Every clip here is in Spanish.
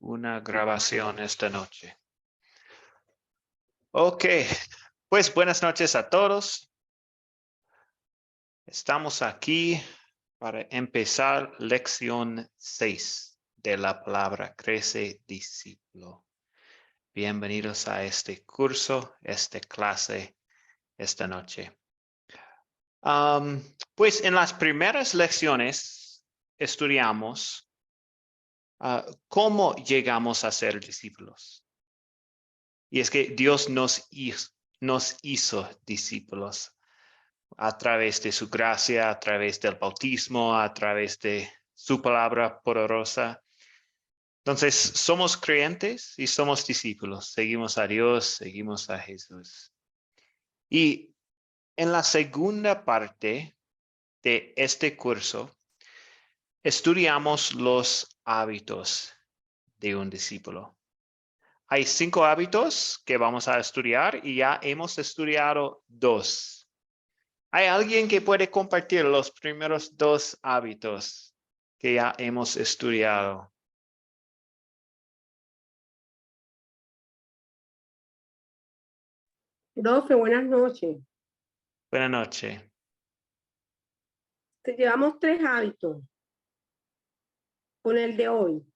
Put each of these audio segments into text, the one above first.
una grabación esta noche. Ok, pues buenas noches a todos. Estamos aquí para empezar lección 6 de la palabra crece discípulo. Bienvenidos a este curso, esta clase esta noche. Pues en las primeras lecciones estudiamos cómo llegamos a ser discípulos. Y es que Dios nos hizo discípulos a través de su gracia, a través del bautismo, a través de su palabra poderosa. Entonces, somos creyentes y somos discípulos. Seguimos a Dios, seguimos a Jesús. Y en la segunda parte de este curso, estudiamos los hábitos de un discípulo. Hay 5 hábitos que vamos a estudiar y ya hemos estudiado 2. ¿Hay alguien que puede compartir los primeros 2 hábitos que ya hemos estudiado? Profe, buenas noches. Buenas noches. Llevamos 3 hábitos con el de hoy.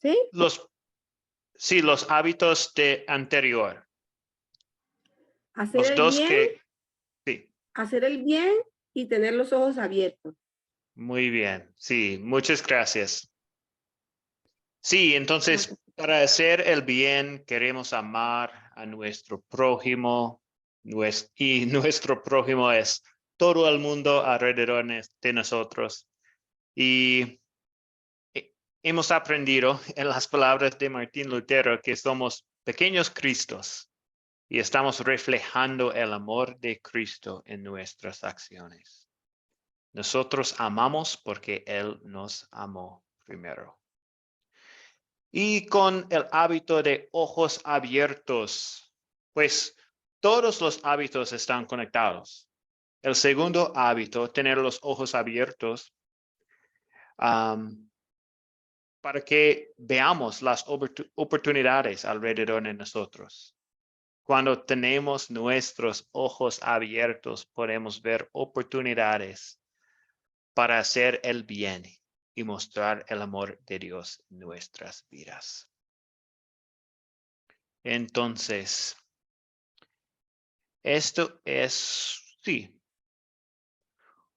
¿Sí? Los hábitos de anterior. Hacer Los el 2 bien, que... Sí, hacer el bien y tener los ojos abiertos. muy bien. Sí, muchas gracias. Sí, entonces, para hacer el bien, queremos amar a nuestro prójimo, y nuestro prójimo es todo el mundo alrededor de nosotros. Y hemos aprendido en las palabras de Martín Lutero que somos pequeños Cristos y estamos reflejando el amor de Cristo en nuestras acciones. Nosotros amamos porque Él nos amó primero. Y con el hábito de ojos abiertos, pues todos los hábitos están conectados. El segundo hábito, tener los ojos abiertos, para que veamos las oportunidades alrededor de nosotros. Cuando tenemos nuestros ojos abiertos, podemos ver oportunidades para hacer el bien y mostrar el amor de Dios en nuestras vidas. Entonces, esto es, sí,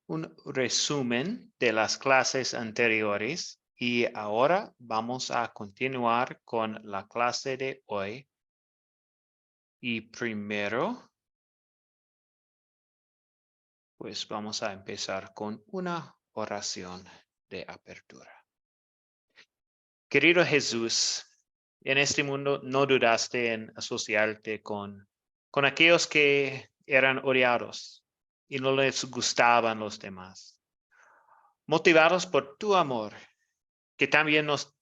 un resumen de las clases anteriores y ahora vamos a continuar con la clase de hoy. Y primero, pues vamos a empezar con una oración de apertura. Querido Jesús, en este mundo no dudaste en asociarte con aquellos que eran odiados y no les gustaban los demás. Motivados por tu amor, que también nos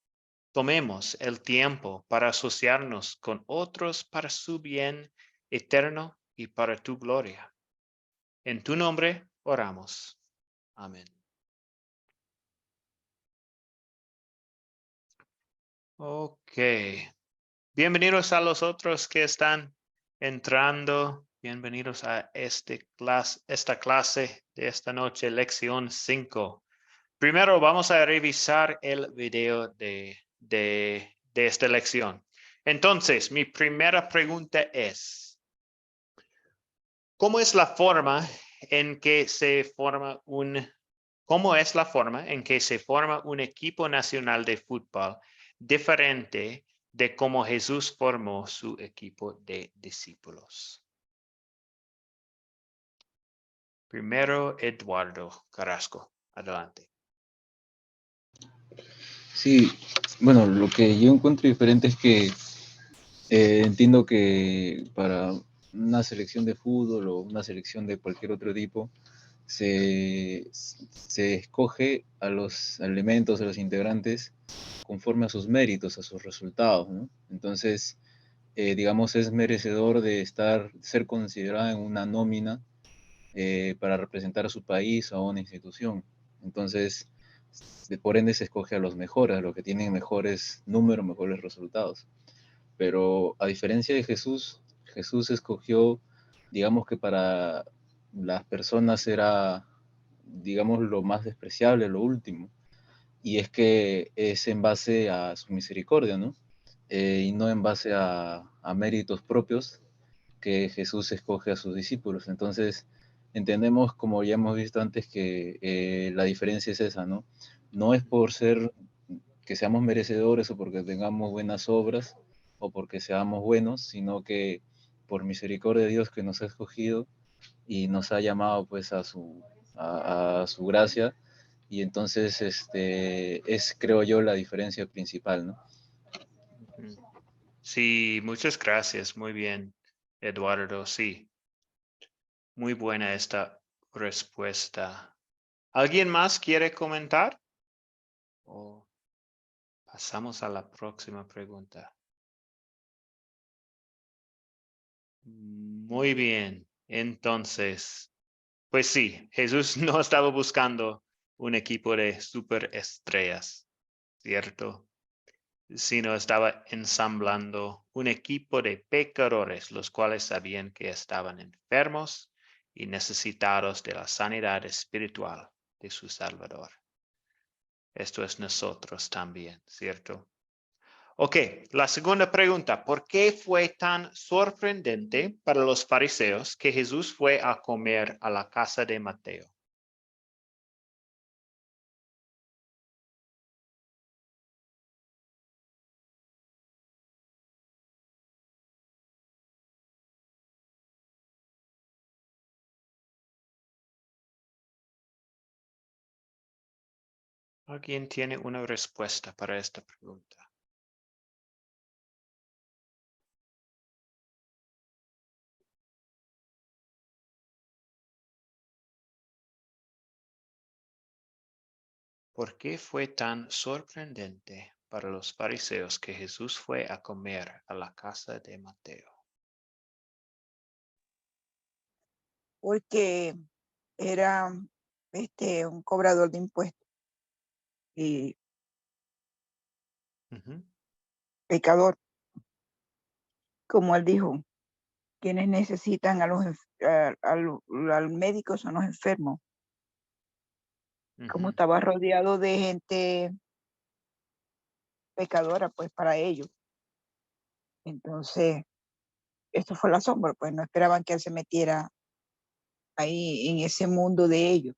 tomemos el tiempo para asociarnos con otros para su bien eterno y para tu gloria. En tu nombre oramos. Amén. Ok. Bienvenidos a los otros que están entrando. Bienvenidos a esta clase de esta noche, lección 5. Primero vamos a revisar el video de esta lección. Entonces, mi primera pregunta es, ¿cómo es la forma en que se forma un equipo nacional de fútbol diferente de cómo Jesús formó su equipo de discípulos? Primero, Eduardo Carrasco. Adelante. Sí, bueno, lo que yo encuentro diferente es que entiendo que para una selección de fútbol o una selección de cualquier otro tipo, se escoge a los elementos, a los integrantes, conforme a sus méritos, a sus resultados, ¿no? Entonces, digamos, es merecedor de ser considerado en una nómina para representar a su país o a una institución. Entonces, por ende se escoge a los mejores, a los que tienen mejores números, mejores resultados. Pero a diferencia de Jesús, Jesús escogió, digamos que para las personas era, digamos, lo más despreciable, lo último. Y es que es en base a su misericordia, ¿no? Y no en base a méritos propios que Jesús escoge a sus discípulos. Entonces, entendemos, como ya hemos visto antes, que la diferencia es esa, ¿no? No es por ser que seamos merecedores o porque tengamos buenas obras o porque seamos buenos, sino que por misericordia de Dios que nos ha escogido y nos ha llamado pues a su gracia, y entonces es, creo yo, la diferencia principal, ¿no? Ujú. Sí, muchas gracias. Muy bien, Eduardo. Sí, muy buena esta respuesta. ¿Alguien más quiere comentar? O pasamos a la próxima pregunta. Muy bien. Entonces, pues sí, Jesús no estaba buscando un equipo de superestrellas, ¿cierto? Sino estaba ensamblando un equipo de pecadores, los cuales sabían que estaban enfermos y necesitados de la sanidad espiritual de su Salvador. Esto es nosotros también, ¿cierto? Ok, la segunda pregunta. ¿Por qué fue tan sorprendente para los fariseos que Jesús fue a comer a la casa de Mateo? ¿Alguien tiene una respuesta para esta pregunta? ¿Por qué fue tan sorprendente para los fariseos que Jesús fue a comer a la casa de Mateo? Porque era un cobrador de impuestos y Ujú, pecador, como él dijo, quienes necesitan al médico son los enfermos. Como ujú, estaba rodeado de gente pecadora, pues para ellos. Entonces, esto fue el asombro, pues no esperaban que él se metiera ahí en ese mundo de ellos.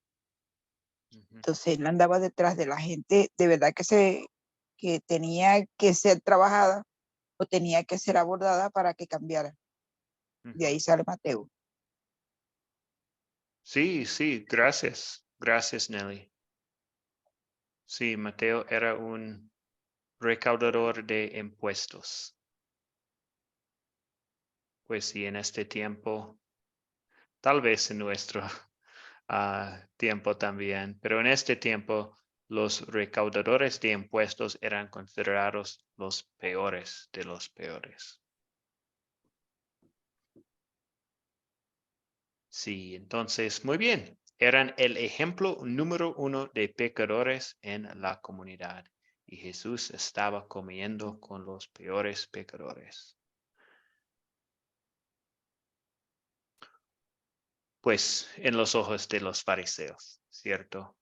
ujú, Entonces, él andaba detrás de la gente de verdad que tenía que ser trabajada o tenía que ser abordada para que cambiara. De ujú. ahí sale Mateo. Sí, sí, gracias. Gracias, Nelly. Sí, Mateo era un recaudador de impuestos. Pues sí, en este tiempo, tal vez en nuestro tiempo también, pero en este tiempo los recaudadores de impuestos eran considerados los peores de los peores. Sí, entonces, muy bien. Eran el ejemplo número 1 de pecadores en la comunidad y Jesús estaba comiendo con los peores pecadores. Pues en los ojos de los fariseos, ¿cierto?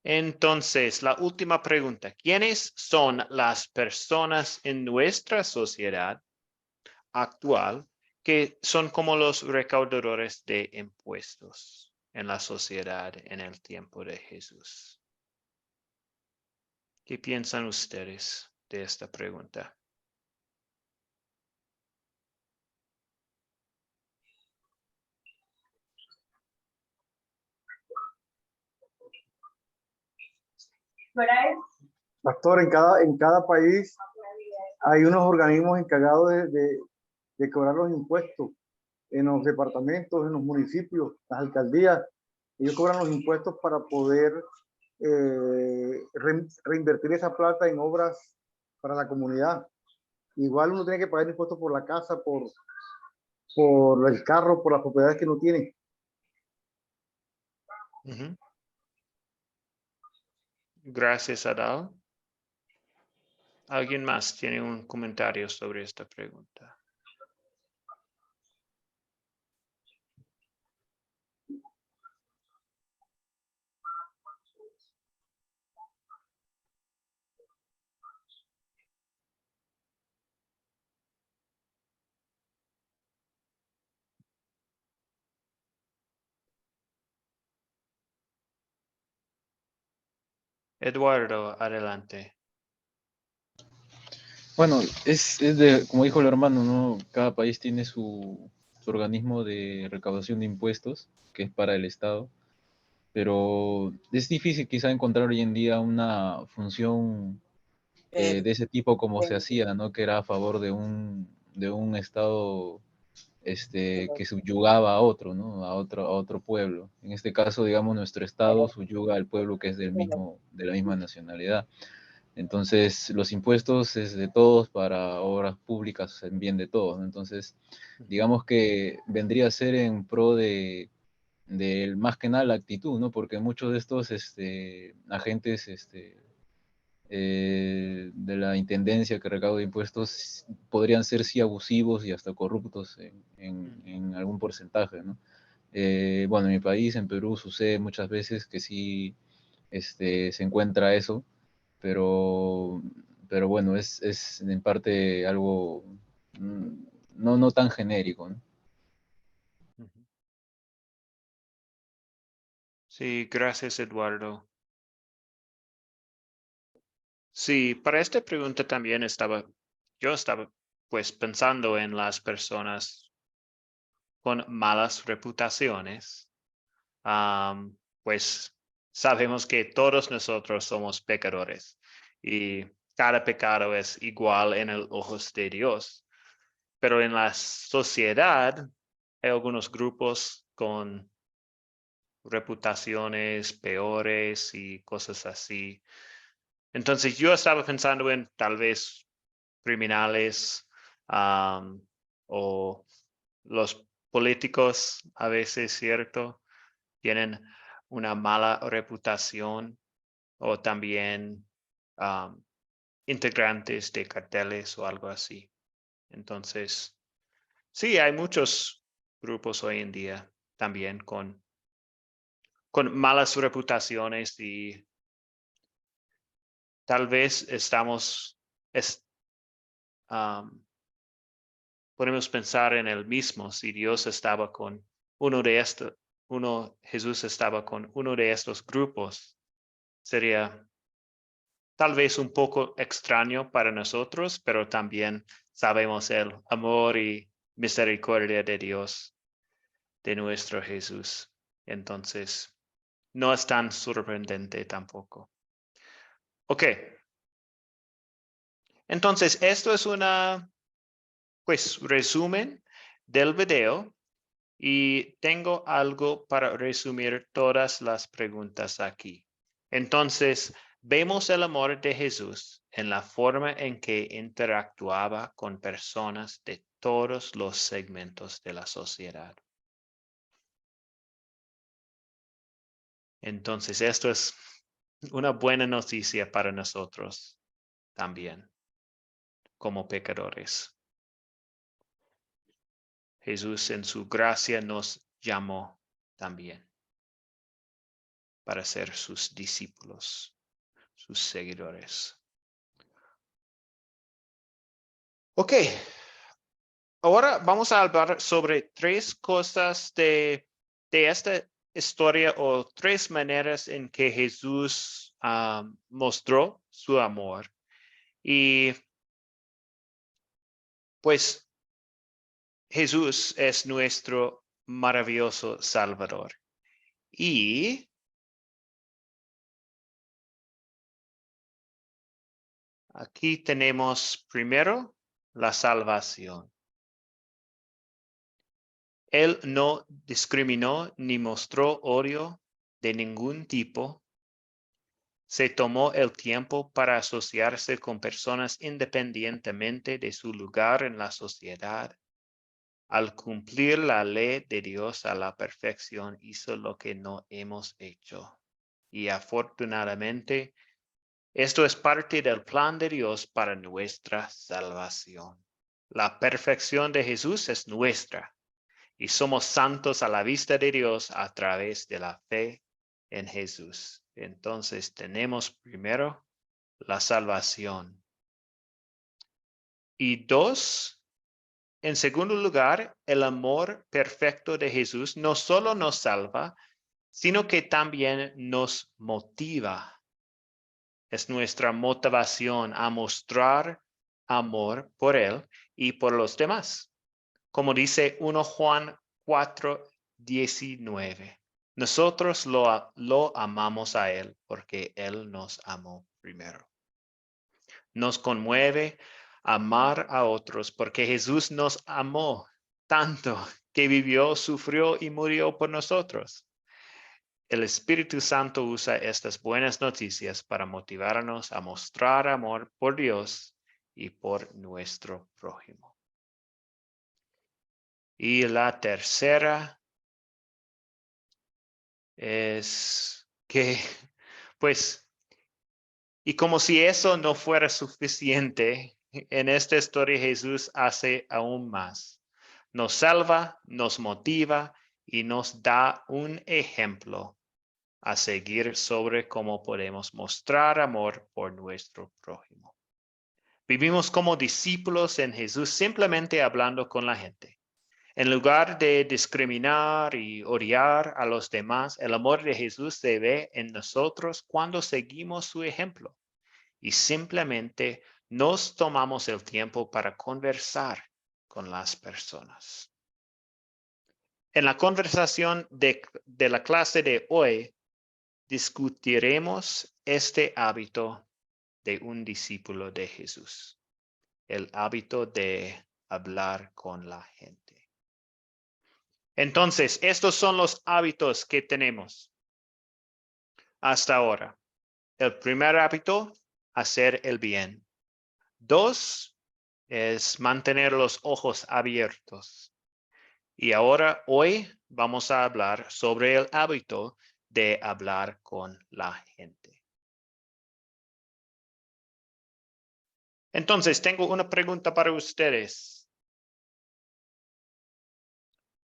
Entonces, la última pregunta. ¿Quiénes son las personas en nuestra sociedad actual que son como los recaudadores de impuestos en la sociedad en el tiempo de Jesús? ¿Qué piensan ustedes de esta pregunta? Pastor, en cada país hay unos organismos encargados de cobrar los impuestos. En los departamentos, en los municipios, las alcaldías, ellos cobran los impuestos para poder reinvertir esa plata en obras para la comunidad. Igual uno tiene que pagar impuestos por la casa, por el carro, por las propiedades que uno tiene. Ujú. Gracias, Adal. ¿Alguien más tiene un comentario sobre esta pregunta? Eduardo, adelante. Bueno, es de, como dijo el hermano, ¿no? Cada país tiene su organismo de recaudación de impuestos, que es para el Estado, pero es difícil quizá encontrar hoy en día una función de ese tipo como se hacía, ¿no? Que era a favor de un Estado que subyugaba a otro, ¿no? A otro pueblo. En este caso, digamos, nuestro Estado subyuga al pueblo que es de la misma nacionalidad. Entonces, los impuestos es de todos para obras públicas en bien de todos, ¿no? Entonces, digamos que vendría a ser en pro de más que nada la actitud, ¿no? Porque muchos de estos agentes de la intendencia que recauda impuestos podrían ser sí abusivos y hasta corruptos en algún porcentaje, ¿no? Bueno, en mi país, en Perú, sucede muchas veces que sí se encuentra eso, pero, pero bueno, es en parte algo no tan genérico, ¿no? Ujú. Sí, gracias, Eduardo. Sí, para esta pregunta también yo estaba pues pensando en las personas con malas reputaciones. Pues sabemos que todos nosotros somos pecadores y cada pecado es igual en el ojos de Dios. Pero en la sociedad hay algunos grupos con reputaciones peores y cosas así. Entonces yo estaba pensando en tal vez criminales o los políticos a veces, ¿cierto? Tienen una mala reputación o también integrantes de carteles o algo así. Entonces, sí, hay muchos grupos hoy en día también con malas reputaciones y tal vez podemos pensar en el mismo si Dios estaba con Jesús estaba con uno de estos grupos. Sería tal vez un poco extraño para nosotros, pero también sabemos el amor y misericordia de Dios, de nuestro Jesús. Entonces, no es tan sorprendente tampoco. Ok. Entonces, esto es pues, resumen del video y tengo algo para resumir todas las preguntas aquí. Entonces, vemos el amor de Jesús en la forma en que interactuaba con personas de todos los segmentos de la sociedad. Entonces, esto es una buena noticia para nosotros también, como pecadores. Jesús en su gracia nos llamó también para ser sus discípulos, sus seguidores. Ok, ahora vamos a hablar sobre tres cosas de esta historia o tres maneras en que Jesús mostró su amor. Y pues Jesús es nuestro maravilloso Salvador. Y aquí tenemos primero la salvación. Él no discriminó ni mostró odio de ningún tipo. Se tomó el tiempo para asociarse con personas independientemente de su lugar en la sociedad. Al cumplir la ley de Dios a la perfección, hizo lo que no hemos hecho. Y afortunadamente, Esto es parte del plan de Dios para nuestra salvación. La perfección de Jesús es nuestra y somos santos a la vista de Dios a través de la fe en Jesús. Entonces tenemos primero la salvación. Y dos, en segundo lugar, el amor perfecto de Jesús no solo nos salva, sino que también nos motiva. Es nuestra motivación a mostrar amor por Él y por los demás. Como dice 1 Juan 4:19. Nosotros lo amamos a Él porque Él nos amó primero. Nos conmueve amar a otros porque Jesús nos amó tanto que vivió, sufrió y murió por nosotros. El Espíritu Santo usa estas buenas noticias para motivarnos a mostrar amor por Dios y por nuestro prójimo. Y la tercera es que, pues, y como si eso no fuera suficiente, en esta historia Jesús hace aún más. Nos salva, nos motiva y nos da un ejemplo a seguir sobre cómo podemos mostrar amor por nuestro prójimo. Vivimos como discípulos en Jesús simplemente hablando con la gente. En lugar de discriminar y odiar a los demás, el amor de Jesús se ve en nosotros cuando seguimos su ejemplo y simplemente nos tomamos el tiempo para conversar con las personas. En la conversación de la clase de hoy, discutiremos este hábito de un discípulo de Jesús, el hábito de hablar con la gente. Entonces, estos son los hábitos que tenemos hasta ahora. El primer hábito, hacer el bien. 2, es mantener los ojos abiertos. Y ahora, hoy, vamos a hablar sobre el hábito de hablar con la gente. Entonces, tengo una pregunta para ustedes.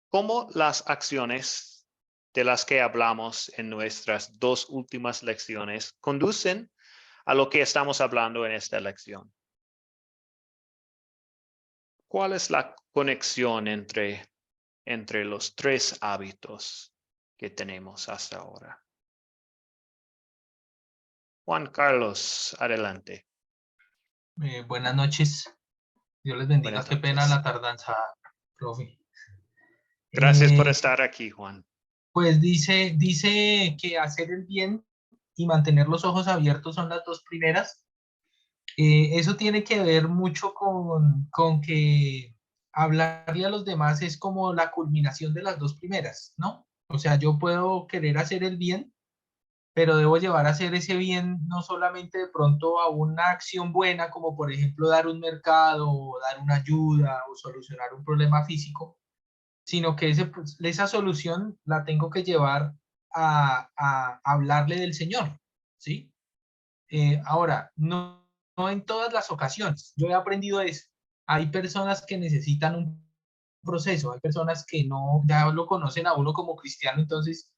¿Cómo las acciones de las que hablamos en nuestras 2 últimas lecciones conducen a lo que estamos hablando en esta lección? ¿Cuál es la conexión entre los 3 hábitos que tenemos hasta ahora? Juan Carlos, adelante. Buenas noches. Dios les bendiga. Buenas Qué pena noches. la tardanza, profe. Gracias por estar aquí, Juan. Pues dice que hacer el bien y mantener los ojos abiertos son las 2 primeras. Eso tiene que ver mucho con que hablarle a los demás es como la culminación de las 2 primeras, ¿no? O sea, yo puedo querer hacer el bien, pero debo llevar a hacer ese bien no solamente de pronto a una acción buena, como por ejemplo dar un mercado, o dar una ayuda, o solucionar un problema físico, sino que esa solución la tengo que llevar a hablarle del Señor, ¿sí? Ahora, no en todas las ocasiones. Yo he aprendido eso. Hay personas que necesitan un proceso, hay personas que no, ya lo conocen a uno como cristiano, entonces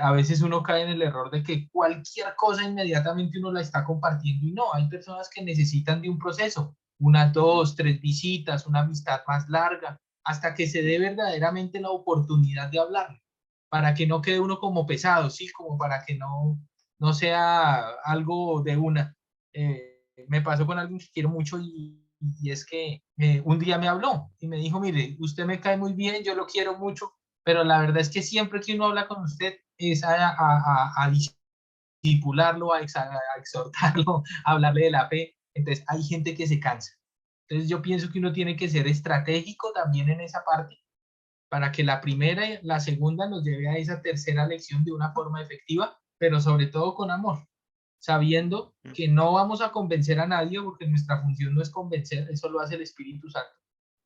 a veces uno cae en el error de que cualquier cosa inmediatamente uno la está compartiendo y no, hay personas que necesitan de un proceso, 1, 2, 3 visitas, una amistad más larga, hasta que se dé verdaderamente la oportunidad de hablar, para que no quede uno como pesado, sí, como para que no sea algo de una. Me pasó con alguien que quiero mucho y es que un día me habló y me dijo, mire, usted me cae muy bien, yo lo quiero mucho, pero la verdad es que siempre que uno habla con usted es a discipularlo, a exhortarlo, a hablarle de la fe. Entonces hay gente que se cansa. Entonces yo pienso que uno tiene que ser estratégico también en esa parte para que la primera y la segunda nos lleve a esa tercera lección de una forma efectiva, pero sobre todo con amor, sabiendo que no vamos a convencer a nadie porque nuestra función no es convencer, eso lo hace el Espíritu Santo,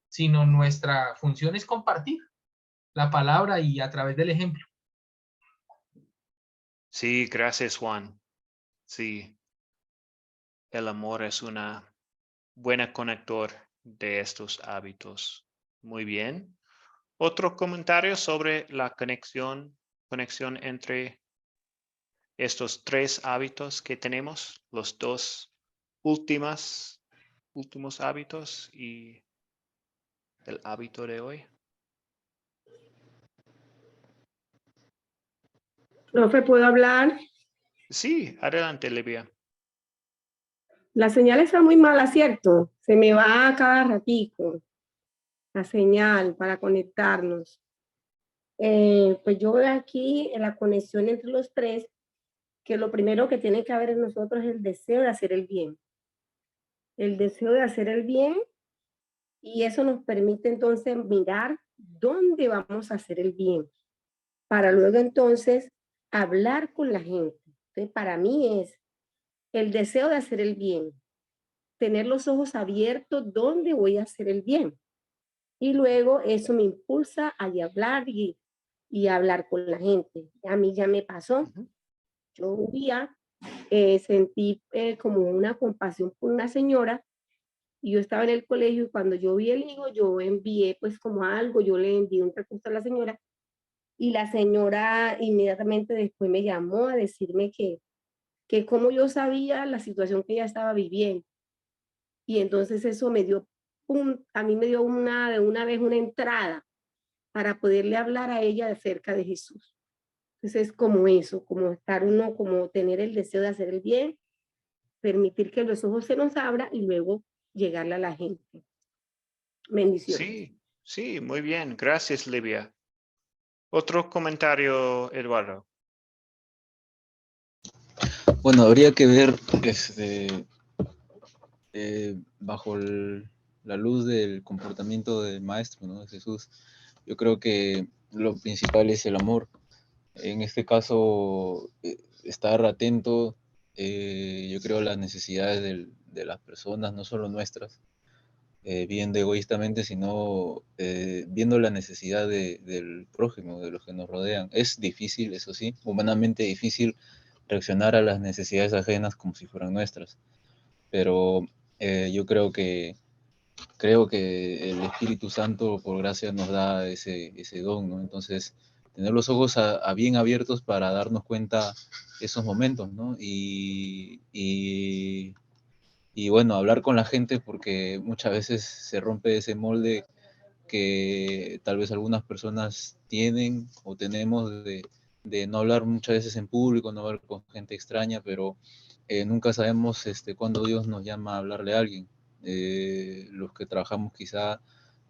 sino nuestra función es compartir la palabra y a través del ejemplo. Sí, gracias, Juan. Sí. el amor es una buena conector de estos hábitos. Muy bien. ¿Otro comentario sobre la conexión entre estos 3 hábitos que tenemos? Los 2 últimos hábitos y el hábito de hoy. Profe, ¿puedo hablar? Sí, adelante, Livia. La señal está muy mala, ¿cierto? Se me va a cada ratico la señal para conectarnos. Pues yo veo aquí en la conexión entre los 3, que lo primero que tiene que haber en nosotros es el deseo de hacer el bien. El deseo de hacer el bien, y eso nos permite entonces mirar dónde vamos a hacer el bien, para luego entonces hablar con la gente. Entonces, para mí es el deseo de hacer el bien, tener los ojos abiertos dónde voy a hacer el bien. Y luego eso me impulsa a hablar y hablar con la gente. A mí ya me pasó. Yo un día sentí como una compasión por una señora, y yo estaba en el colegio, y cuando yo vi el higo, yo envié pues como algo, yo le envié un recurso a la señora, y la señora inmediatamente después me llamó a decirme que como yo sabía la situación que ella estaba viviendo. Y entonces eso me dio, a mí me dio de una vez una entrada para poderle hablar a ella acerca de Jesús. Entonces es como eso, como estar uno, como tener el deseo de hacer el bien, permitir que los ojos se nos abran y luego llegarle a la gente. Bendiciones. Sí, muy bien. Gracias, Livia. Otro comentario, Eduardo. Bueno, habría que ver bajo la luz del comportamiento del maestro, ¿no? De Jesús. Yo creo que lo principal es el amor. En este caso, estar atento, yo creo, a las necesidades de las personas, no solo nuestras, viendo egoístamente, sino viendo la necesidad del prójimo, de los que nos rodean. Es difícil, eso sí, humanamente difícil reaccionar a las necesidades ajenas como si fueran nuestras, pero yo creo que el Espíritu Santo, por gracia, nos da ese don, ¿no? Entonces, tener los ojos bien abiertos para darnos cuenta esos momentos, ¿no? Y bueno, hablar con la gente, porque muchas veces se rompe ese molde que tal vez algunas personas tienen o tenemos de no hablar muchas veces en público, no hablar con gente extraña, pero nunca sabemos cuándo Dios nos llama a hablarle a alguien. Los que trabajamos quizá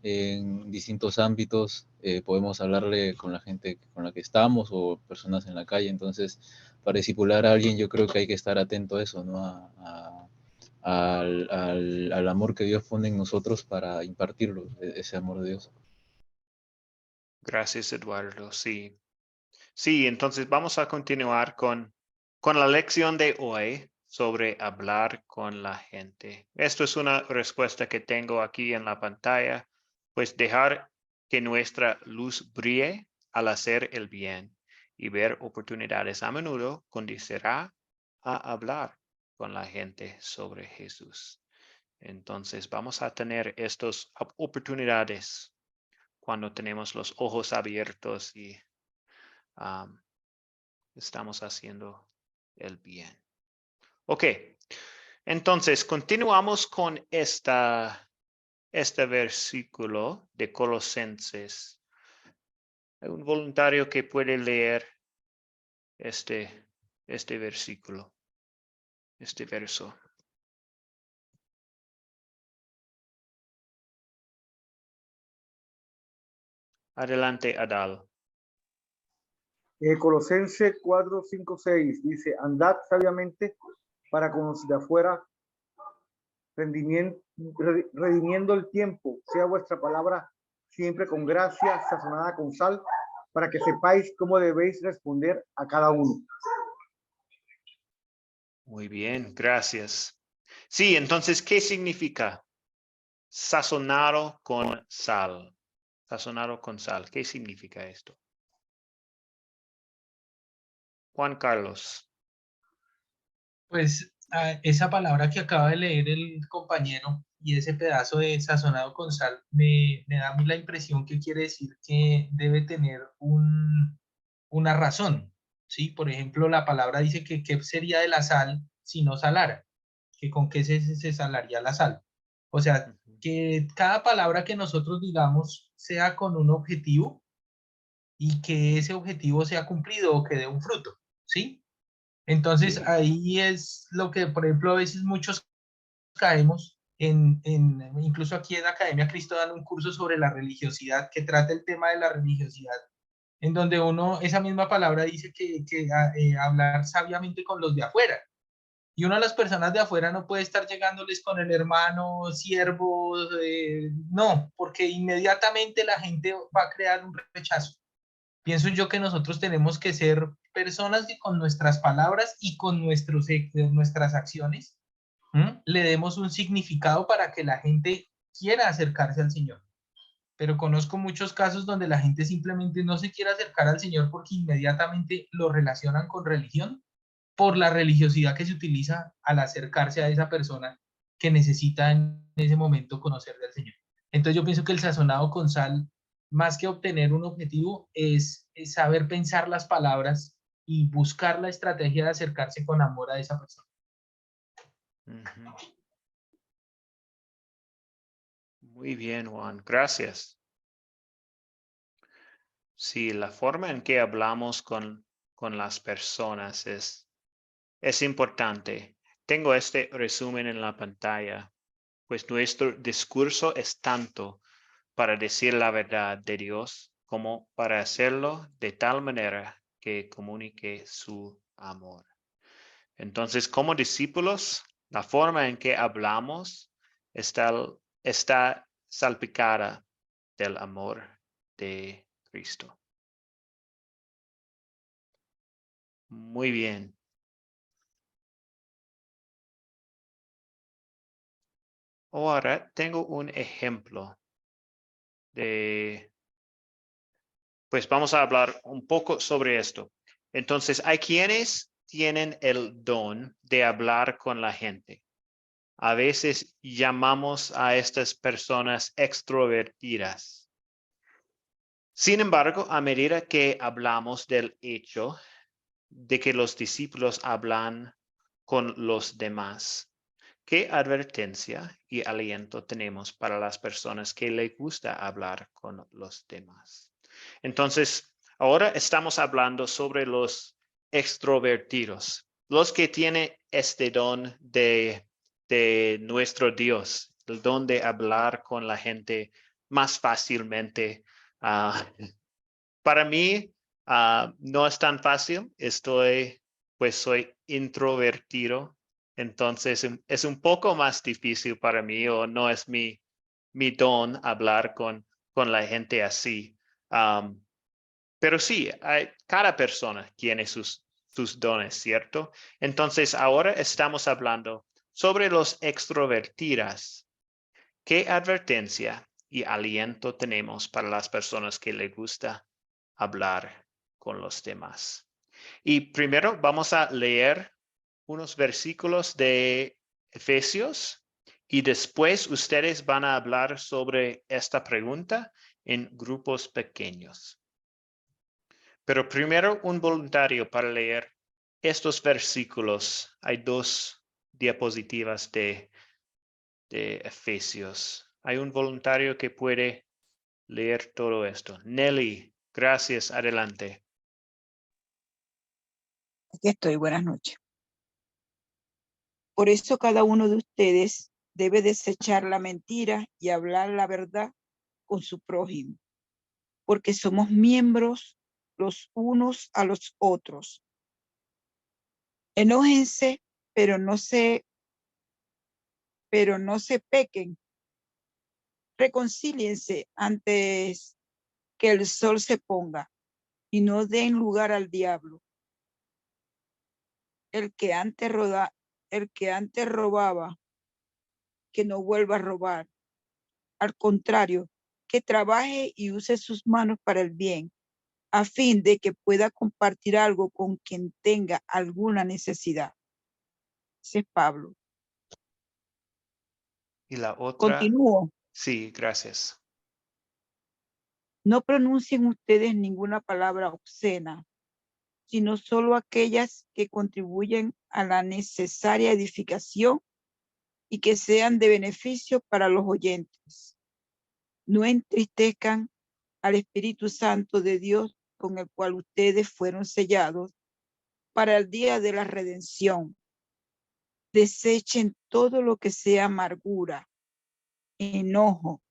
en distintos ámbitos, podemos hablarle con la gente con la que estamos o personas en la calle. Entonces, para discipular a alguien, yo creo que hay que estar atento a eso, ¿no? Al amor que Dios pone en nosotros para impartirlo, ese amor de Dios. Gracias, Eduardo. Sí. Sí, entonces vamos a continuar con la lección de hoy sobre hablar con la gente. Esto es una respuesta que tengo aquí en la pantalla, pues dejar que nuestra luz brille al hacer el bien y ver oportunidades a menudo conducirá a hablar con la gente sobre Jesús. Entonces vamos a tener estas oportunidades cuando tenemos los ojos abiertos y estamos haciendo el bien. Ok, entonces continuamos con este versículo de Colosenses. Hay un voluntario que puede leer este versículo, este verso. Adelante, Adal. Colosenses 4, 5, 6 dice, andad sabiamente para con los de afuera, redimiendo el tiempo, sea vuestra palabra siempre con gracia, sazonada con sal, para que sepáis cómo debéis responder a cada uno. Muy bien, gracias. Sí, entonces, ¿qué significa sazonado con sal? Sazonado con sal, ¿qué significa esto? Juan Carlos. Pues esa palabra que acaba de leer el compañero y ese pedazo de sazonado con sal me da a mí la impresión que quiere decir que debe tener una razón, ¿sí? Por ejemplo, la palabra dice que qué sería de la sal si no salara, que con qué se salaría la sal. O sea, Ujú. que cada palabra que nosotros digamos sea con un objetivo y que ese objetivo sea cumplido o que dé un fruto, ¿sí? Entonces ahí es lo que, por ejemplo, a veces muchos caemos incluso aquí en Academia Cristo dan un curso sobre la religiosidad que trata el tema de la religiosidad, en donde uno, esa misma palabra dice que hablar sabiamente con los de afuera. Y una de las personas de afuera no puede estar llegándoles con el hermano, siervo, no, porque inmediatamente la gente va a crear un rechazo. Pienso yo que nosotros tenemos que ser personas que con nuestras palabras y con nuestras acciones le demos un significado para que la gente quiera acercarse al Señor. Pero conozco muchos casos donde la gente simplemente no se quiere acercar al Señor porque inmediatamente lo relacionan con religión por la religiosidad que se utiliza al acercarse a esa persona que necesita en ese momento conocer del Señor. Entonces yo pienso que el sazonado con sal, más que obtener un objetivo, es saber pensar las palabras y buscar la estrategia de acercarse con amor a esa persona. Ujú. Muy bien, Juan. Gracias. Sí, la forma en que hablamos con las personas es importante. Tengo este resumen en la pantalla, pues nuestro discurso es tanto para decir la verdad de Dios como para hacerlo de tal manera que comunique su amor. Entonces, como discípulos, la forma en que hablamos está salpicada del amor de Cristo. Muy bien. Ahora tengo un ejemplo pues vamos a hablar un poco sobre esto. Entonces, hay quienes tienen el don de hablar con la gente. A veces llamamos a estas personas extrovertidas. Sin embargo, a medida que hablamos del hecho de que los discípulos hablan con los demás, ¿qué advertencia y aliento tenemos para las personas que les gusta hablar con los demás? Entonces, ahora estamos hablando sobre los extrovertidos, los que tienen este don de nuestro Dios, el don de hablar con la gente más fácilmente. Para mí, no es tan fácil. Soy introvertido. Entonces, es un poco más difícil para mí o no es mi don hablar con la gente así. Pero sí, cada persona tiene sus dones, ¿cierto? Entonces, ahora estamos hablando sobre los extrovertidas. ¿Qué advertencia y aliento tenemos para las personas que les gusta hablar con los demás? Y primero vamos a leer unos versículos de Efesios y después ustedes van a hablar sobre esta pregunta en grupos pequeños. Pero primero un voluntario para leer estos versículos. Hay 2 diapositivas de Efesios. Hay un voluntario que puede leer todo esto. Nelly, gracias. Adelante. Aquí estoy, buenas noches. Por eso cada uno de ustedes debe desechar la mentira y hablar la verdad con su prójimo, porque somos miembros los unos a los otros. Enójense, pero no se pequen. Reconcíliense antes que el sol se ponga y no den lugar al diablo. El que antes robaba, que no vuelva a robar. Al contrario, que trabaje y use sus manos para el bien, a fin de que pueda compartir algo con quien tenga alguna necesidad. Ese es Pablo. Y la otra, Continúo. sí, gracias. No pronuncien ustedes ninguna palabra obscena, sino solo aquellas que contribuyen a la necesaria edificación y que sean de beneficio para los oyentes. No entristezcan al Espíritu Santo de Dios, con el cual ustedes fueron sellados para el día de la redención. Desechen todo lo que sea amargura, enojo,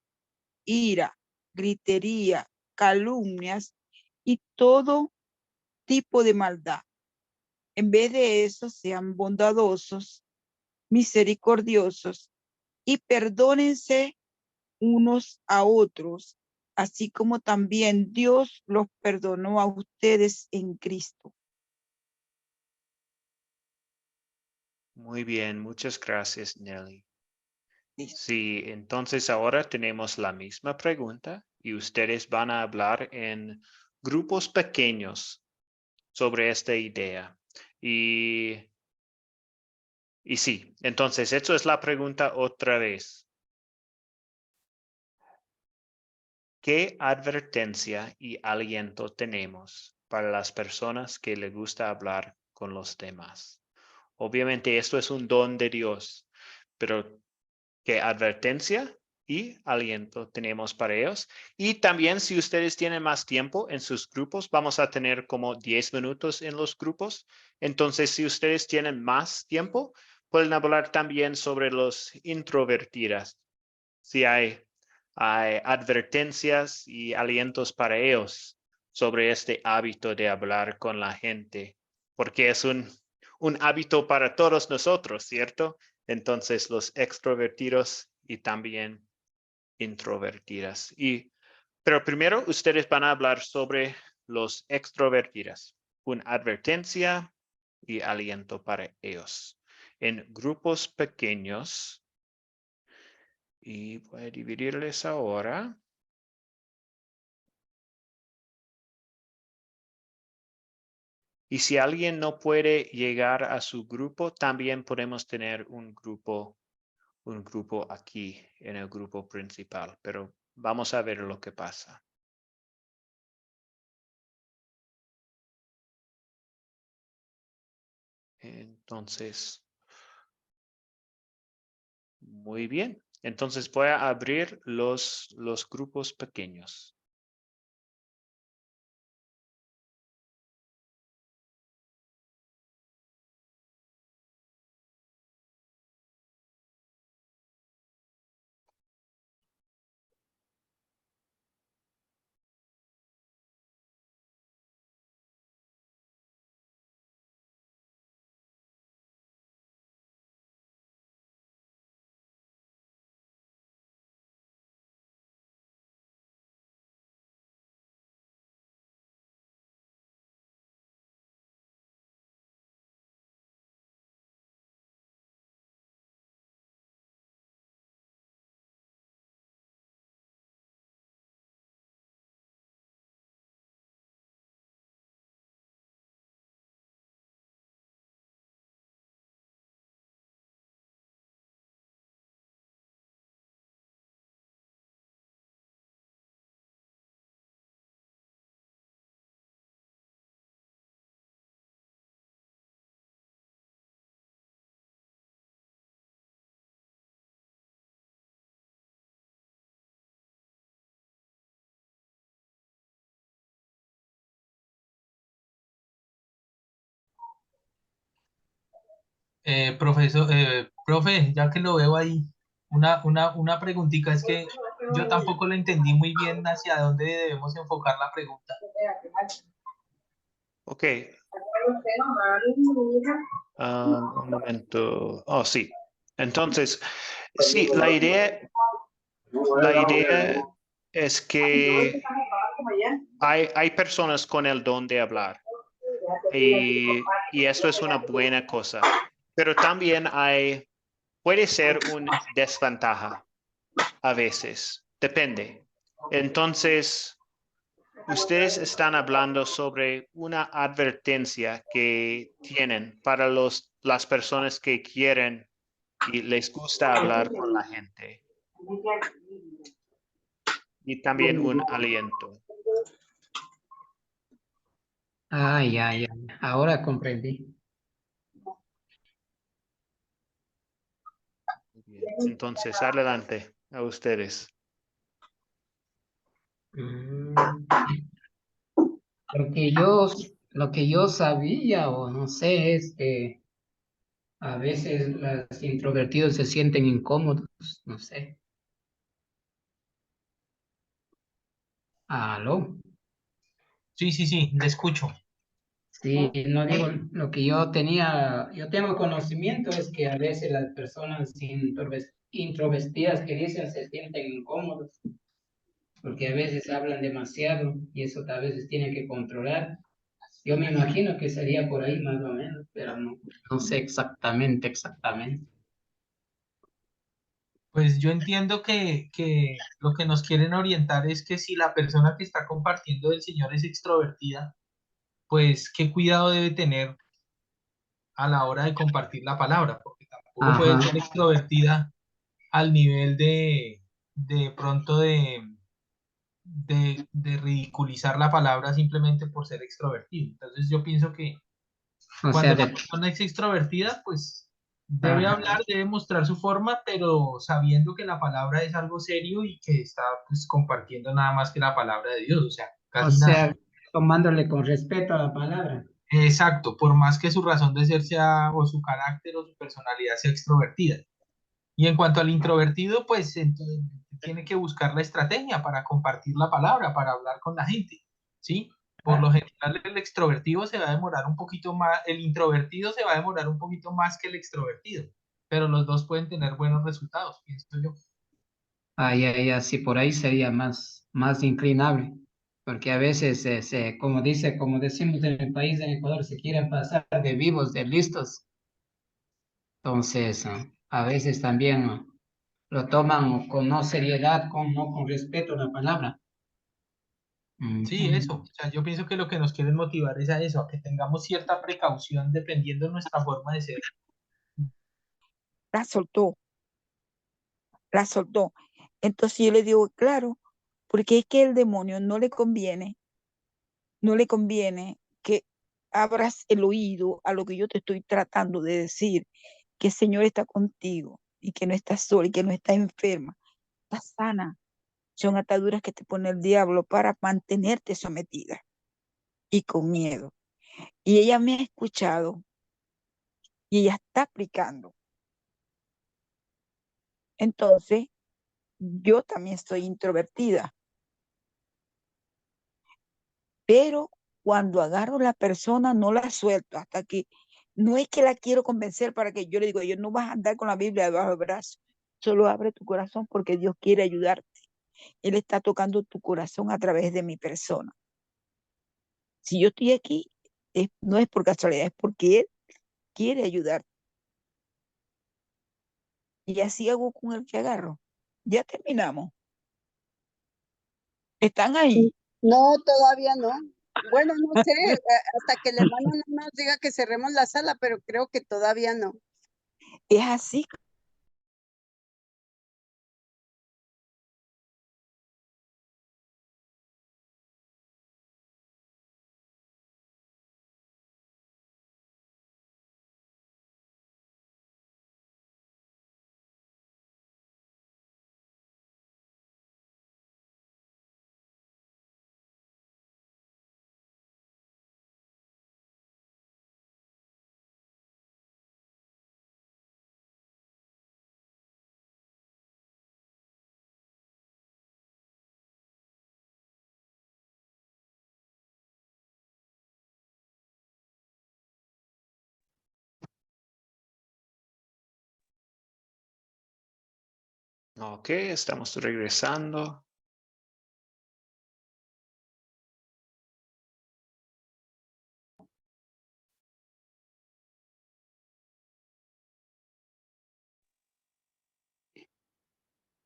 ira, gritería, calumnias y todo tipo de maldad. En vez de eso, sean bondadosos, misericordiosos y perdónense unos a otros, así como también Dios los perdonó a ustedes en Cristo. Muy bien, muchas gracias, Nelly. Listo. Sí, entonces ahora tenemos la misma pregunta y ustedes van a hablar en grupos pequeños sobre esta idea. Y sí, entonces eso es la pregunta otra vez. ¿Qué advertencia y aliento tenemos para las personas que les gusta hablar con los demás? Obviamente esto es un don de Dios, pero ¿qué advertencia y aliento tenemos para ellos? Y también si ustedes tienen más tiempo en sus grupos, vamos a tener como 10 minutos en los grupos. Entonces, si ustedes tienen más tiempo, pueden hablar también sobre los introvertidas. Si hay advertencias y alientos para ellos sobre este hábito de hablar con la gente, porque es un hábito para todos nosotros, ¿cierto? Entonces, los extrovertidos y también introvertidas. Pero primero, ustedes van a hablar sobre los extrovertidas, una advertencia y aliento para ellos. En grupos pequeños, y voy a dividirles ahora. Y si alguien no puede llegar a su grupo, también podemos tener un grupo aquí en el grupo principal, pero vamos a ver lo que pasa. Entonces, muy bien. Entonces voy a abrir los grupos pequeños. Profe, ya que lo veo ahí, una preguntita, es que yo tampoco lo entendí muy bien hacia dónde debemos enfocar la pregunta. Ok. Un momento. Oh, sí. Entonces, sí, la idea es que hay personas con el don de hablar y esto es una buena cosa, pero también puede ser una desventaja a veces, depende. Entonces, ustedes están hablando sobre una advertencia que tienen para las personas que quieren y les gusta hablar con la gente. Y también un aliento. Ah, ya, ya. Ahora comprendí. Bien. Entonces, adelante a ustedes. Mm, lo que yo sabía o no sé es que a veces los introvertidos se sienten incómodos, no sé. Aló. Sí, sí, sí, le escucho. Sí, no digo lo que yo tengo conocimiento es que a veces las personas introvertidas que dicen se sienten incómodos porque a veces hablan demasiado y eso a veces tienen que controlar. Yo me imagino que sería por ahí más o menos, pero no sé exactamente. Pues yo entiendo que lo que nos quieren orientar es que si la persona que está compartiendo del Señor es extrovertida, pues qué cuidado debe tener a la hora de compartir la palabra, porque tampoco puede Ajá, ser extrovertida al nivel de pronto de ridiculizar la palabra simplemente por ser extrovertido. Entonces yo pienso que o sea, cuando la persona es extrovertida, pues debe ajá. hablar, debe mostrar su forma, pero sabiendo que la palabra es algo serio y que está pues compartiendo nada más que la palabra de Dios, o sea, O casi nada. sea, tomándole con respeto a la palabra. Exacto, por más que su razón de ser sea o su carácter o su personalidad sea extrovertida. Y en cuanto al introvertido, pues entonces, tiene que buscar la estrategia para compartir la palabra, para hablar con la gente, ¿sí? Por lo general, el extrovertido se va a demorar un poquito más, el introvertido se va a demorar un poquito más que el extrovertido, pero los dos pueden tener buenos resultados, pienso yo. Sí, por ahí sería más inclinable, porque a veces, como decimos en el país, en Ecuador, se quieren pasar de vivos, de listos. Entonces, a veces también lo toman con no seriedad, no con respeto a la palabra. Sí, Ujú. eso. O sea, yo pienso que lo que nos quieren motivar es a eso, a que tengamos cierta precaución dependiendo de nuestra forma de ser. La soltó, la soltó. Entonces yo le digo, claro, porque es que el demonio no le conviene que abras el oído a lo que yo te estoy tratando de decir, que el Señor está contigo y que no estás sola y que no estás enferma, estás sana. Son ataduras que te pone el diablo para mantenerte sometida y con miedo. Y ella me ha escuchado y ella está aplicando. Entonces, yo también soy introvertida, pero cuando agarro la persona no la suelto hasta que no es que la quiero convencer para que yo le digo, yo no vas a andar con la Biblia debajo del brazo, solo abre tu corazón porque Dios quiere ayudarte. Él está tocando tu corazón a través de mi persona. Si yo estoy aquí, no es por casualidad, es porque Él quiere ayudarte. Y así hago con el que agarro. Ya terminamos. Están ahí. No, todavía no. Bueno, no sé, hasta que el hermano no nos diga que cerremos la sala, pero creo que todavía no. Es así. Ok, estamos regresando.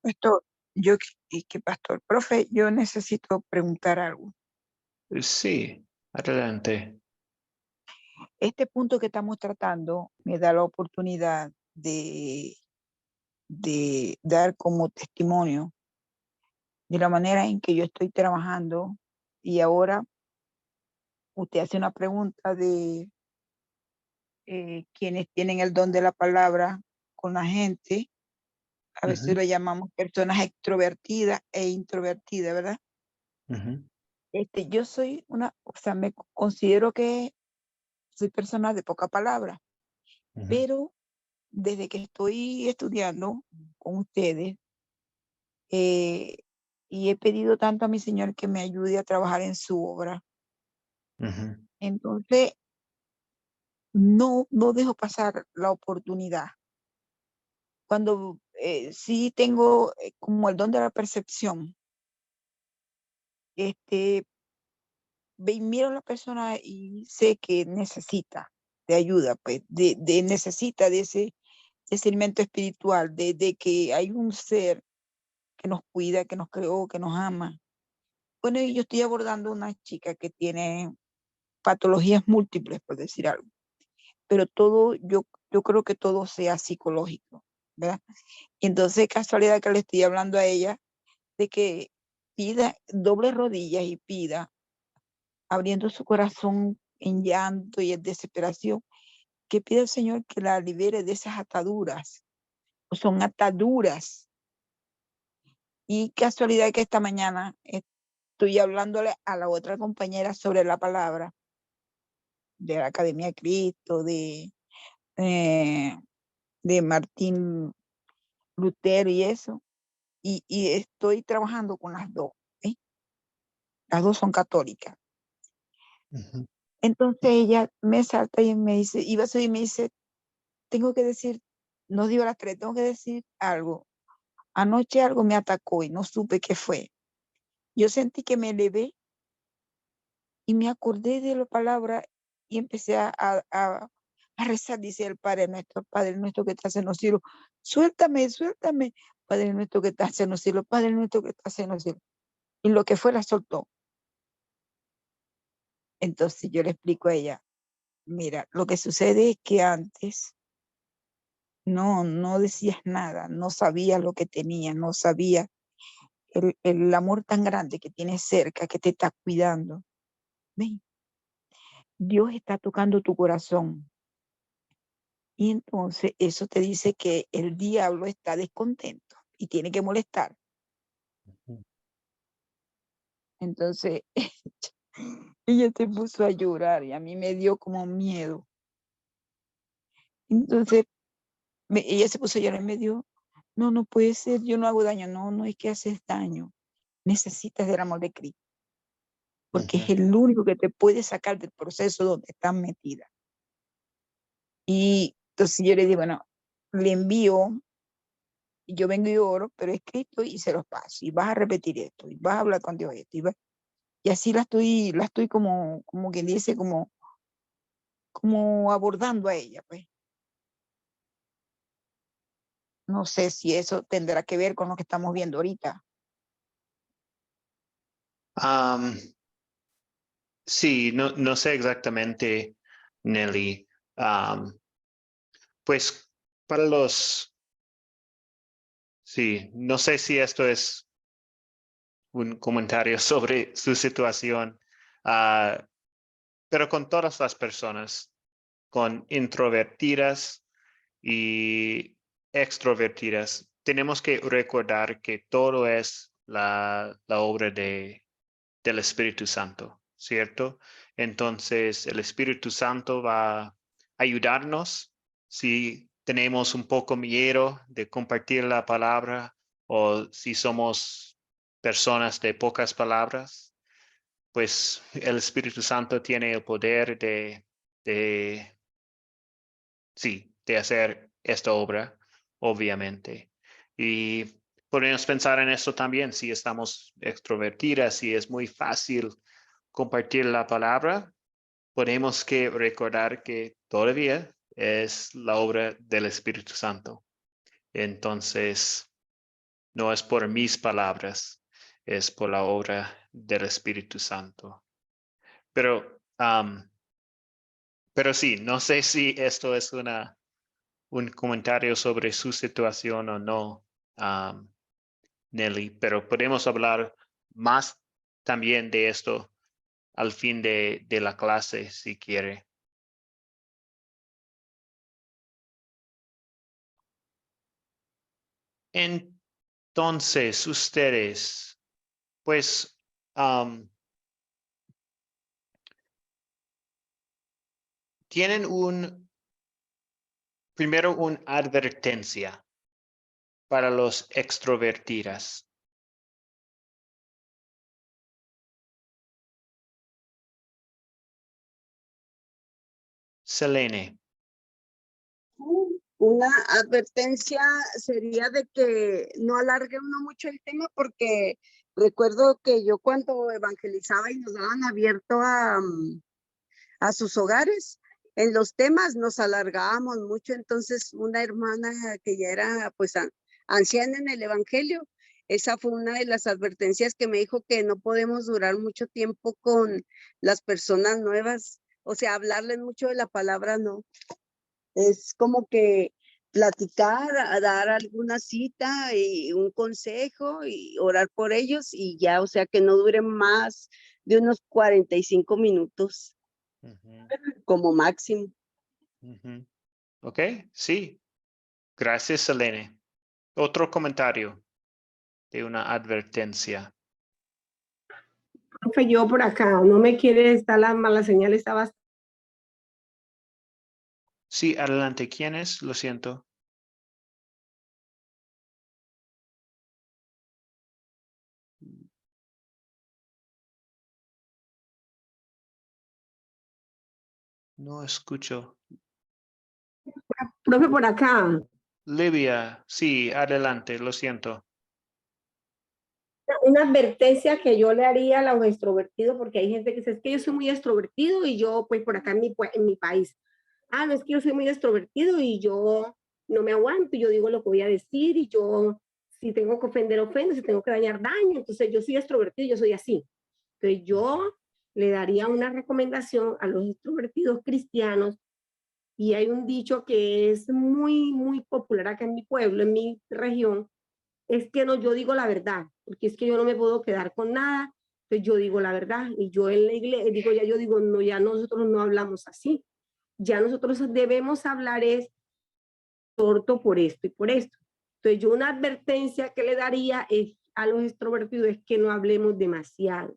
Pastor, pastor, profe, yo necesito preguntar algo. Sí, adelante. Este punto que estamos tratando me da la oportunidad de dar como testimonio de la manera en que yo estoy trabajando. Y ahora usted hace una pregunta de quienes tienen el don de la palabra con la gente. A veces Ujú, lo llamamos personas extrovertidas e introvertidas, ¿verdad? ujú, Yo soy o sea, me considero que soy persona de poca palabra, ujú, pero desde que estoy estudiando con ustedes, eh, y he pedido tanto a mi Señor que me ayude a trabajar en su obra. ujú, Entonces, no dejo pasar la oportunidad. Cuando sí tengo como el don de la percepción, este, miro a la persona y sé que necesita de ayuda, pues, necesita de ese alimento espiritual, de que hay un ser que nos cuida, que nos creó, que nos ama. Bueno, y yo estoy abordando una chica que tiene patologías múltiples, por decir algo, pero yo creo que todo sea psicológico, ¿verdad? Y entonces, casualidad que le estoy hablando a ella de que pida, doble rodillas y pida, abriendo su corazón en llanto y en desesperación, que pida al Señor que la libere de esas ataduras. Son ataduras. Y casualidad que esta mañana estoy hablándole a la otra compañera sobre la palabra de la Academia de Cristo, eh, de Martín Lutero y eso, y estoy trabajando con las dos, ¿sí? Las dos son católicas. ujú. Entonces ella me salta y me dice, iba a subir y me dice, tengo que decir, no digo las tres, tengo que decir algo. Anoche algo me atacó y no supe qué fue. Yo sentí que me elevé y me acordé de la palabra y empecé a rezar, dice el Padre nuestro que estás en los cielos. Suéltame, suéltame, Padre nuestro que estás en los cielos, Padre nuestro que estás en los cielos. Y lo que fue la soltó. Entonces yo le explico a ella, mira, lo que sucede es que antes no decías nada, no sabías lo que tenía, no sabías el amor tan grande que tienes cerca, que te está cuidando. ¿Ven? Dios está tocando tu corazón. Y entonces eso te dice que el diablo está descontento y tiene que molestar. Entonces ella se puso a llorar y a mí me dio como miedo. Entonces ella se puso a llorar y me dio, no puede ser, yo no hago daño, no es que haces daño, necesitas del amor de Cristo, porque es Ujú. el único que te puede sacar del proceso donde estás metida. Y entonces yo le digo, bueno, le envío, y yo vengo y oro, pero escrito y se los paso, y vas a repetir esto, y vas a hablar con Dios esto, y así la estoy como quien dice, como abordando a ella, pues. No sé si eso tendrá que ver con lo que estamos viendo ahorita. Am, sí, no sé exactamente, Nelly. Pues para sí, no sé si esto es un comentario sobre su situación, ah, pero con todas las personas, con introvertidas y extrovertidas, tenemos que recordar que todo es la obra del Espíritu Santo, ¿cierto? Entonces, el Espíritu Santo va a ayudarnos si tenemos un poco miedo de compartir la palabra o si somos personas de pocas palabras, pues el Espíritu Santo tiene el poder de sí, de hacer esta obra, obviamente. Y podemos pensar en esto también, si estamos extrovertidas, si es muy fácil compartir la palabra, tenemos que recordar que todavía es la obra del Espíritu Santo. Entonces, no es por mis palabras, es por la obra del Espíritu Santo. pero sí, no sé si esto es un comentario sobre su situación o no, Nelly, pero podemos hablar más también de esto al fin de la clase, si quiere. Entonces, ustedes, pues, tienen primero una advertencia para los extrovertidas. Selene. Una advertencia sería de que no alargue uno mucho el tema porque recuerdo que yo cuando evangelizaba y nos daban abierto a sus hogares, en los temas nos alargábamos mucho, entonces una hermana que ya era pues anciana en el evangelio, esa fue una de las advertencias que me dijo que no podemos durar mucho tiempo con las personas nuevas, o sea, hablarles mucho de la palabra, no. Es como que platicar, dar alguna cita y un consejo y orar por ellos y ya, o sea, que no dure más de unos 45 minutos como máximo. Ok, sí. Gracias, Selene. Otro comentario de una advertencia. Profe, yo por acá, no me quiere estar la mala señal, estaba. Sí, adelante. ¿Quién es? Lo siento. No escucho. Profe, por acá. Livia, sí, adelante, lo siento. Una advertencia que yo le haría a los extrovertidos, porque hay gente que dice, es que yo soy muy extrovertido y yo, pues por acá en mi país, no es que yo soy muy extrovertido y yo no me aguanto, yo digo lo que voy a decir y yo, si tengo que ofender, ofendo, si tengo que dañar, daño, entonces yo soy extrovertido, yo soy así. Entonces yo le daría una recomendación a los extrovertidos cristianos y hay un dicho que es muy, muy popular acá en mi pueblo, en mi región, es que no, yo digo la verdad, porque es que yo no me puedo quedar con nada, entonces yo digo la verdad, y yo en la iglesia, digo, ya yo digo, no, ya nosotros no hablamos así, ya nosotros debemos hablar es corto por esto y por esto. Entonces yo una advertencia que le daría es a los extrovertidos es que no hablemos demasiado,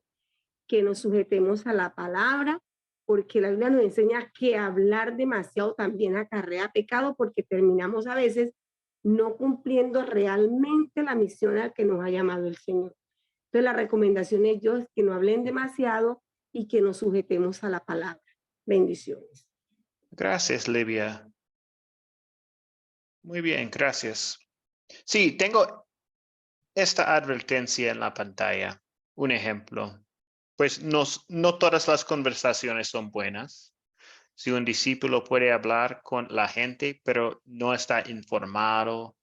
que nos sujetemos a la palabra, porque la Biblia nos enseña que hablar demasiado también acarrea pecado, porque terminamos a veces no cumpliendo realmente la misión a la que nos ha llamado el Señor. Entonces la recomendación es yo, es que no hablen demasiado y que nos sujetemos a la palabra. Bendiciones. Gracias, Livia. Muy bien, gracias. Sí, tengo esta advertencia en la pantalla. Un ejemplo. Pues no todas las conversaciones son buenas. Si un discípulo puede hablar con la gente, pero no está informado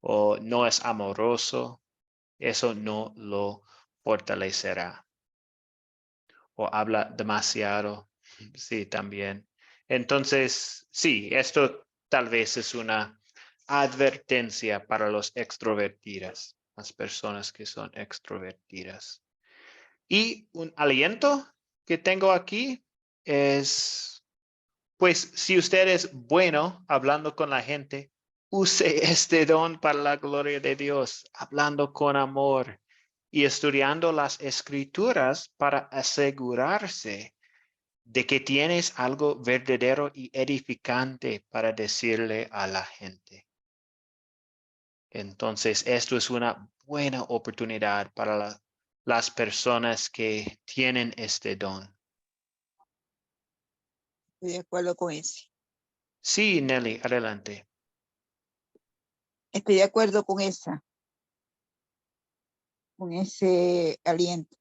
o no es amoroso, eso no lo fortalecerá. O habla demasiado, sí, también. Entonces, sí, esto tal vez es una advertencia para los extrovertidas, las personas que son extrovertidas. Y un aliento que tengo aquí es, pues, si usted es bueno hablando con la gente, use este don para la gloria de Dios, hablando con amor y estudiando las escrituras para asegurarse de que tienes algo verdadero y edificante para decirle a la gente. Entonces, esto es una buena oportunidad para las personas que tienen este don. Estoy de acuerdo con ese. Sí, Nelly, adelante. Estoy de acuerdo con ese aliento.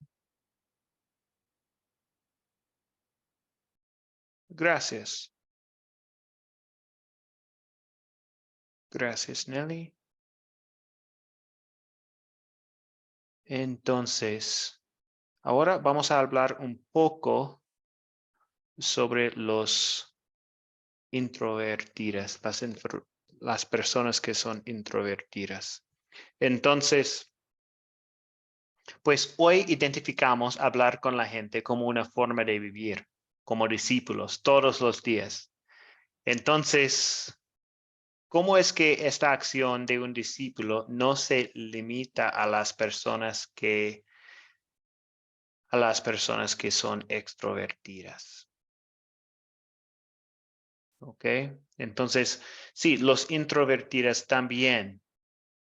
Gracias. Gracias, Nelly. Entonces, ahora vamos a hablar un poco sobre los introvertidas, las personas que son introvertidas. Entonces, pues hoy identificamos hablar con la gente como una forma de vivir, como discípulos, todos los días. Entonces, ¿cómo es que esta acción de un discípulo no se limita a las personas que son extrovertidas? ¿Ok? Entonces, sí, los introvertidos también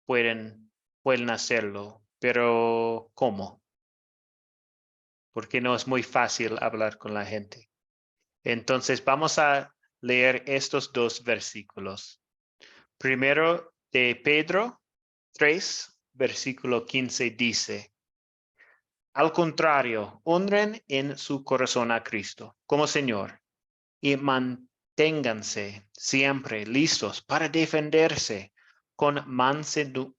pueden hacerlo, pero ¿cómo? Porque no es muy fácil hablar con la gente. Entonces, vamos a leer estos dos versículos. Primero de Pedro 3, versículo 15 dice: al contrario, honren en su corazón a Cristo como Señor y manténganse siempre listos para defenderse con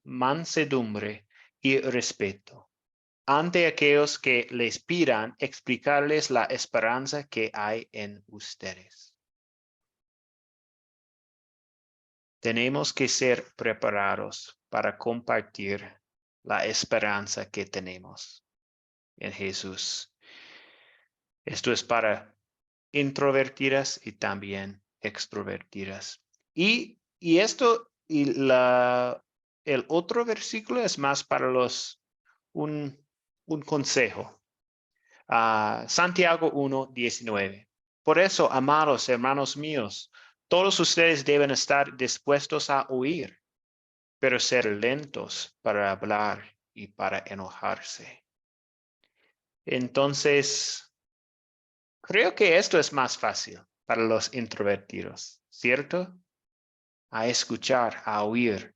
mansedumbre y respeto ante aquellos que les pidan explicarles la esperanza que hay en ustedes. Tenemos que ser preparados para compartir la esperanza que tenemos en Jesús. Esto es para introvertidas y también extrovertidas. Y el otro versículo es más para un consejo. Santiago 1:19. Por eso, amados hermanos míos, todos ustedes deben estar dispuestos a oír, pero ser lentos para hablar y para enojarse. Entonces, creo que esto es más fácil para los introvertidos, ¿cierto? A escuchar, a oír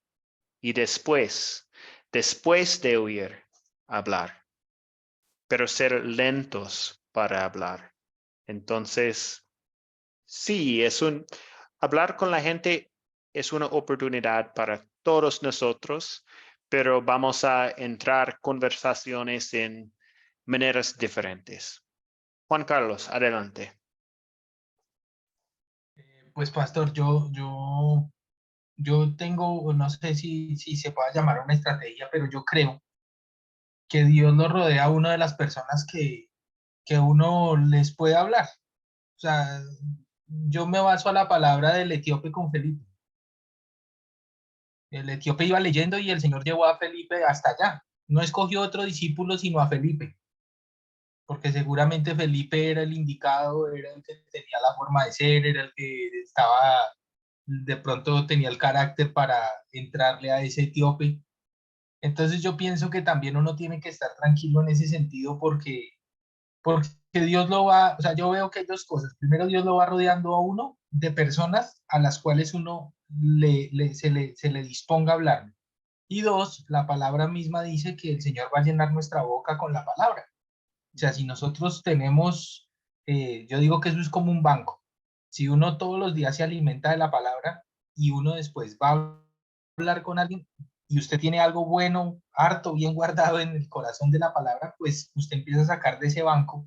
y después de oír, hablar, pero ser lentos para hablar. Entonces, sí, hablar con la gente es una oportunidad para todos nosotros, pero vamos a entrar conversaciones en maneras diferentes. Juan Carlos, adelante. Pues pastor, yo tengo, no sé si se pueda llamar una estrategia, pero yo creo que Dios lo rodea a una de las personas que uno les puede hablar. O sea, yo me baso a la palabra del etíope con Felipe. El etíope iba leyendo y el Señor llevó a Felipe hasta allá. No escogió otro discípulo, sino a Felipe, porque seguramente Felipe era el indicado, era el que tenía la forma de ser, era el que estaba, de pronto tenía el carácter para entrarle a ese etíope. Entonces yo pienso que también uno tiene que estar tranquilo en ese sentido porque Dios lo va, o sea, yo veo que hay dos cosas. Primero, Dios lo va rodeando a uno de personas a las cuales uno se le disponga a hablar. Y dos, la palabra misma dice que el Señor va a llenar nuestra boca con la palabra. O sea, si nosotros tenemos, yo digo que eso es como un banco. Si uno todos los días se alimenta de la palabra y uno después va a hablar con alguien y usted tiene algo bueno, harto, bien guardado en el corazón de la palabra, pues usted empieza a sacar de ese banco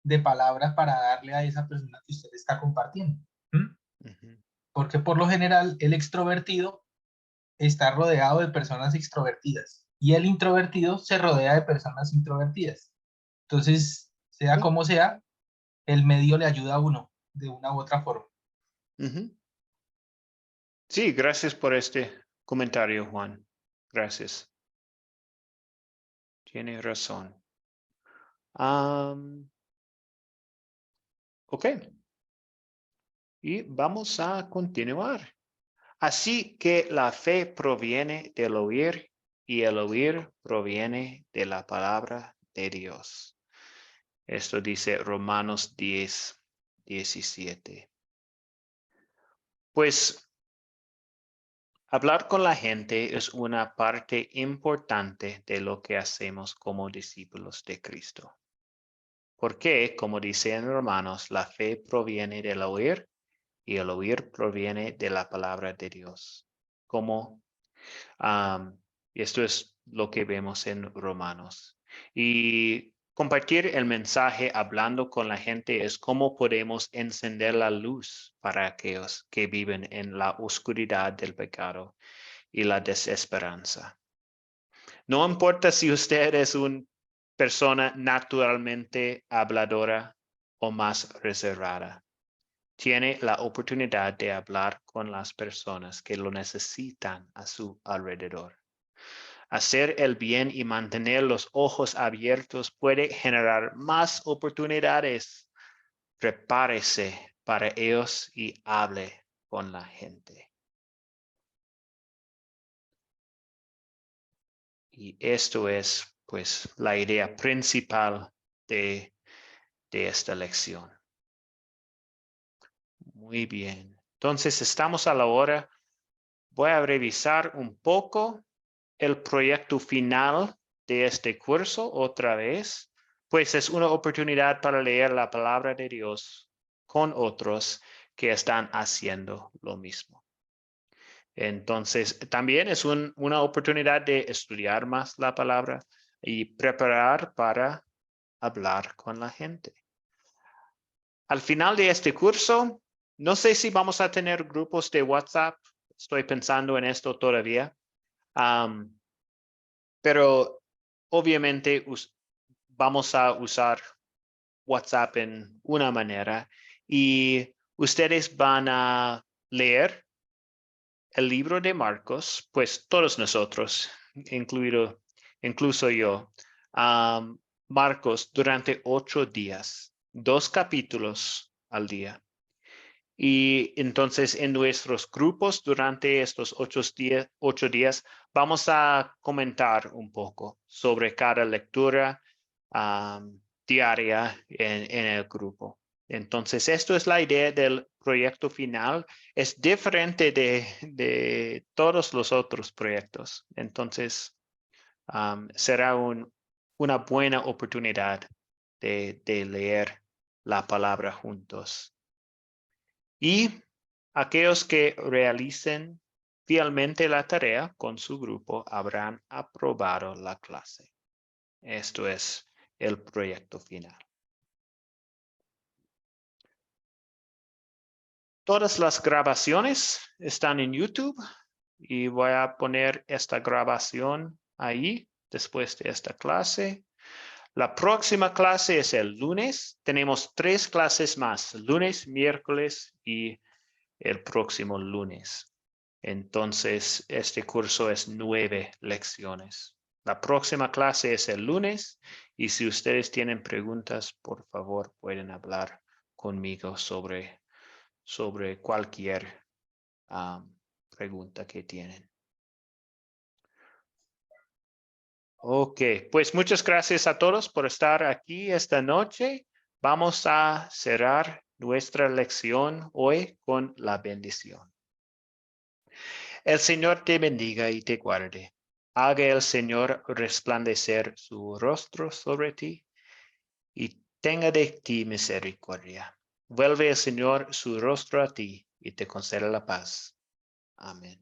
de palabras para darle a esa persona que usted está compartiendo. ¿Mm? Ujú. Porque por lo general el extrovertido está rodeado de personas extrovertidas y el introvertido se rodea de personas introvertidas. Entonces, sea Sí. como sea, el medio le ayuda a uno de una u otra forma. Ujú. Sí, gracias por este comentario, Juan. Gracias. Tiene razón. Ok. Y vamos a continuar. Así que la fe proviene del oír y el oír proviene de la palabra de Dios. Esto dice Romanos 10:17. Pues hablar con la gente es una parte importante de lo que hacemos como discípulos de Cristo. Porque, como dice en Romanos, la fe proviene del oír y el oír proviene de la palabra de Dios. Y esto es lo que vemos en Romanos. Y Compartir el mensaje hablando con la gente es cómo podemos encender la luz para aquellos que viven en la oscuridad del pecado y la desesperanza. No importa si usted es una persona naturalmente habladora o más reservada. Tiene la oportunidad de hablar con las personas que lo necesitan a su alrededor. Hacer el bien y mantener los ojos abiertos puede generar más oportunidades. Prepárese para ellos y hable con la gente. Y esto es, pues, la idea principal de esta lección. Muy bien. Entonces, estamos a la hora. Voy a revisar un poco el proyecto final de este curso otra vez, pues es una oportunidad para leer la palabra de Dios con otros que están haciendo lo mismo. Entonces, también es una oportunidad de estudiar más la palabra y preparar para hablar con la gente. Al final de este curso, no sé si vamos a tener grupos de WhatsApp. Estoy pensando en esto todavía. Pero obviamente vamos a usar WhatsApp en una manera y ustedes van a leer el libro de Marcos, pues todos nosotros, incluso yo, Marcos durante 8 días, 2 capítulos al día. Y entonces en nuestros grupos durante estos 8 días vamos a comentar un poco sobre cada lectura diaria en el grupo. Entonces esto es la idea del proyecto final. Es diferente de todos los otros proyectos. Entonces será una buena oportunidad de leer la palabra juntos. Y aquellos que realicen fielmente la tarea con su grupo habrán aprobado la clase. Esto es el proyecto final. Todas las grabaciones están en YouTube y voy a poner esta grabación ahí después de esta clase. La próxima clase es el lunes. Tenemos 3 clases más, lunes, miércoles y el próximo lunes. Entonces, este curso es 9 lecciones. La próxima clase es el lunes y si ustedes tienen preguntas, por favor, pueden hablar conmigo sobre cualquier pregunta que tienen. Ok, pues muchas gracias a todos por estar aquí esta noche. Vamos a cerrar nuestra lección hoy con la bendición. El Señor te bendiga y te guarde. Haga el Señor resplandecer su rostro sobre ti y tenga de ti misericordia. Vuelve el Señor su rostro a ti y te conceda la paz. Amén.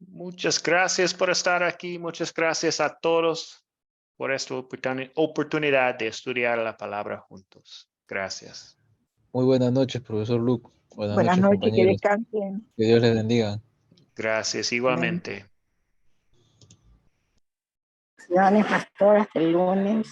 Muchas gracias por estar aquí. Muchas gracias a todos por esta oportunidad de estudiar la palabra juntos. Gracias. Muy buenas noches, profesor Luke. Buenas Buenas noches, noches, que compañeros. descansen. Que Dios les bendiga. Gracias Amén. igualmente. Pastor, hasta el lunes.